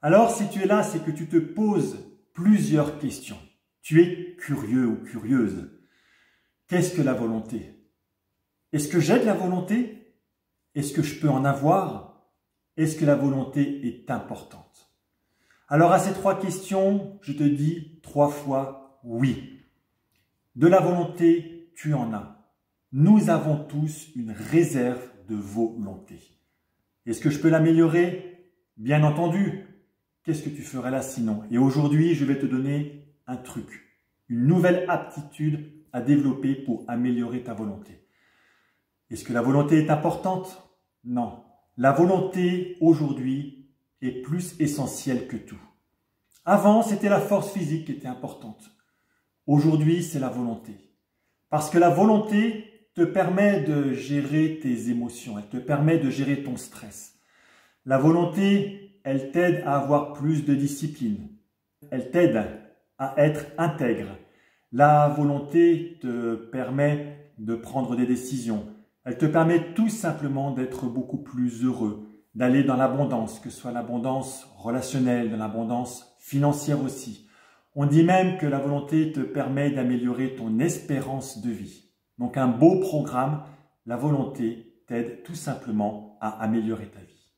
Alors, si tu es là, c'est que tu te poses plusieurs questions. Tu es curieux ou curieuse. Qu'est-ce que la volonté? Est-ce que j'ai de la volonté? Est-ce que je peux en avoir? Est-ce que la volonté est importante? Alors, à ces trois questions, je te dis 3 fois oui. De la volonté, tu en as. Nous avons tous une réserve de volonté. Est-ce que je peux l'améliorer? Bien entendu. Qu'est-ce que tu ferais là sinon? Et aujourd'hui, je vais te donner un truc, une nouvelle aptitude à développer pour améliorer ta volonté. Est-ce que la volonté est importante? Non. La volonté, aujourd'hui, est plus essentielle que tout. Avant, c'était la force physique qui était importante. Aujourd'hui, c'est la volonté. Parce que la volonté te permet de gérer tes émotions, elle te permet de gérer ton stress. La volonté, elle t'aide à avoir plus de discipline. Elle t'aide à être intègre. La volonté te permet de prendre des décisions. Elle te permet tout simplement d'être beaucoup plus heureux, d'aller dans l'abondance, que ce soit l'abondance relationnelle, dans l'abondance financière aussi. On dit même que la volonté te permet d'améliorer ton espérance de vie. Donc un beau programme, la volonté t'aide tout simplement à améliorer ta vie.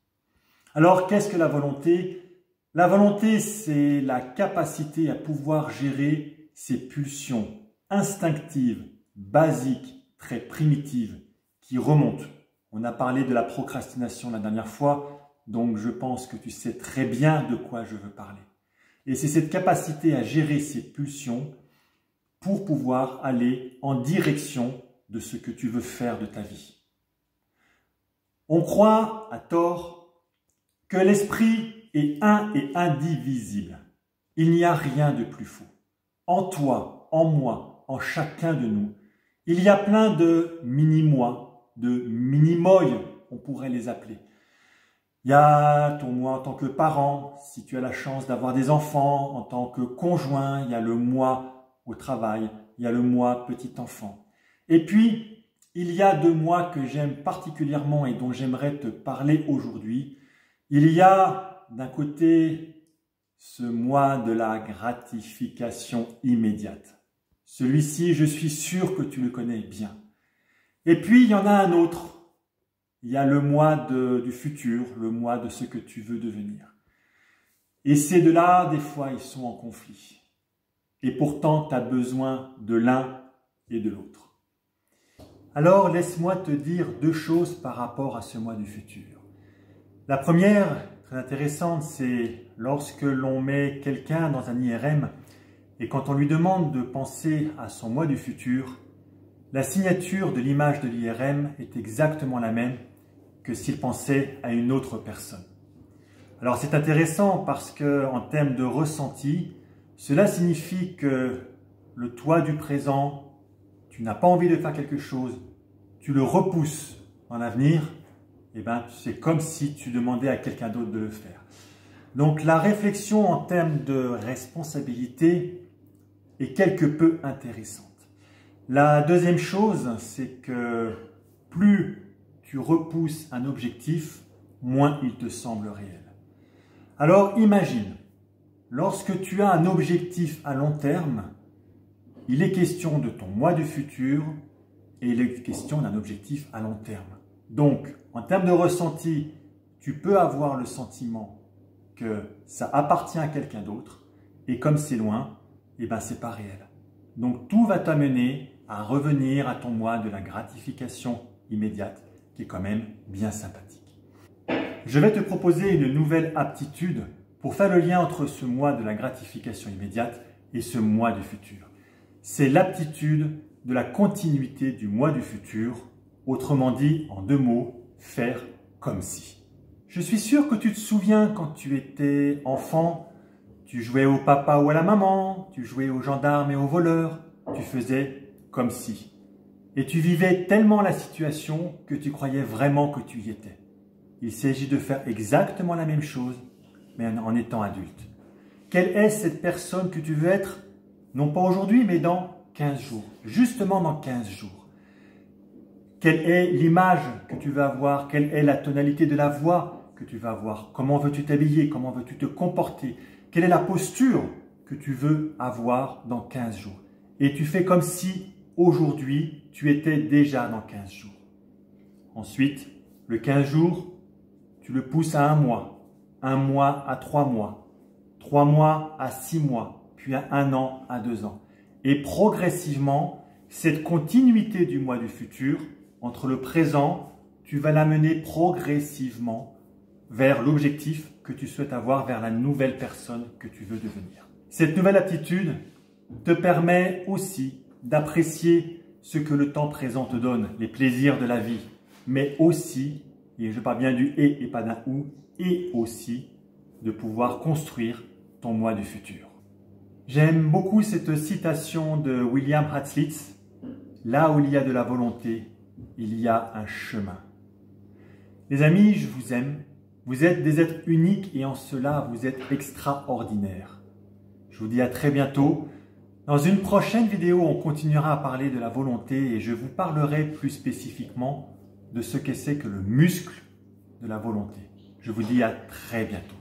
Alors qu'est-ce que la volonté? La volonté, c'est la capacité à pouvoir gérer ses pulsions instinctives, basiques, très primitives, qui remontent. On a parlé de la procrastination la dernière fois, donc je pense que tu sais très bien de quoi je veux parler. Et c'est cette capacité à gérer ces pulsions pour pouvoir aller en direction de ce que tu veux faire de ta vie. On croit, à tort, que l'esprit est un et indivisible. Il n'y a rien de plus faux. En toi, en moi, en chacun de nous, il y a plein de mini-moi, de mini-moi, on pourrait les appeler. Il y a ton moi en tant que parent, si tu as la chance d'avoir des enfants, en tant que conjoint, il y a le moi au travail, il y a le moi petit enfant. Et puis, il y a 2 moi que j'aime particulièrement et dont j'aimerais te parler aujourd'hui. Il y a d'un côté ce moi de la gratification immédiate. Celui-ci, je suis sûr que tu le connais bien. Et puis, il y en a un autre. Il y a le moi du futur, le moi de ce que tu veux devenir. Et ces deux-là, des fois, ils sont en conflit. Et pourtant, tu as besoin de l'un et de l'autre. Alors, laisse-moi te dire 2 choses par rapport à ce moi du futur. La première, très intéressante, c'est lorsque l'on met quelqu'un dans un IRM et quand on lui demande de penser à son moi du futur, la signature de l'image de l'IRM est exactement la même que s'il pensait à une autre personne. Alors c'est intéressant parce que en termes de ressenti, cela signifie que le toi du présent, tu n'as pas envie de faire quelque chose, tu le repousses dans l'avenir, et ben c'est comme si tu demandais à quelqu'un d'autre de le faire. Donc la réflexion en termes de responsabilité est quelque peu intéressante. La deuxième chose, c'est que plus tu repousses un objectif, moins il te semble réel. Alors imagine, lorsque tu as un objectif à long terme, il est question de ton moi du futur et il est question d'un objectif à long terme. Donc, en termes de ressenti, tu peux avoir le sentiment que ça appartient à quelqu'un d'autre et comme c'est loin, eh ben c'est pas réel. Donc tout va t'amener à revenir à ton moi de la gratification immédiate qui est quand même bien sympathique. Je vais te proposer une nouvelle aptitude pour faire le lien entre ce moi de la gratification immédiate et ce moi du futur. C'est l'aptitude de la continuité du moi du futur, autrement dit, en 2 mots, faire comme si. Je suis sûr que tu te souviens quand tu étais enfant, tu jouais au papa ou à la maman, tu jouais aux gendarmes et aux voleurs, tu faisais comme si. Et tu vivais tellement la situation que tu croyais vraiment que tu y étais. Il s'agit de faire exactement la même chose, mais en étant adulte. Quelle est cette personne que tu veux être? Non pas aujourd'hui, mais dans 15 jours. Justement dans 15 jours. Quelle est l'image que tu veux avoir? Quelle est la tonalité de la voix que tu vas avoir? Comment veux-tu t'habiller? Comment veux-tu te comporter? Quelle est la posture que tu veux avoir dans 15 jours? Et tu fais comme si aujourd'hui, tu étais déjà dans 15 jours. Ensuite, le 15 jours, tu le pousses à 1 mois à 3 mois, 3 mois à 6 mois, puis à 1 an à 2 ans. Et progressivement, cette continuité du mois du futur, entre le présent, tu vas l'amener progressivement vers l'objectif que tu souhaites avoir, vers la nouvelle personne que tu veux devenir. Cette nouvelle aptitude te permet aussi d'apprécier ce que le temps présent te donne, les plaisirs de la vie, mais aussi, et je parle bien du et pas d'un ou, et aussi de pouvoir construire ton moi du futur. J'aime beaucoup cette citation de William Hazlitt. Là où il y a de la volonté, il y a un chemin. Les amis, je vous aime. Vous êtes des êtres uniques et en cela, vous êtes extraordinaires. Je vous dis à très bientôt. Dans une prochaine vidéo, on continuera à parler de la volonté et je vous parlerai plus spécifiquement de ce que c'est que le muscle de la volonté. Je vous dis à très bientôt.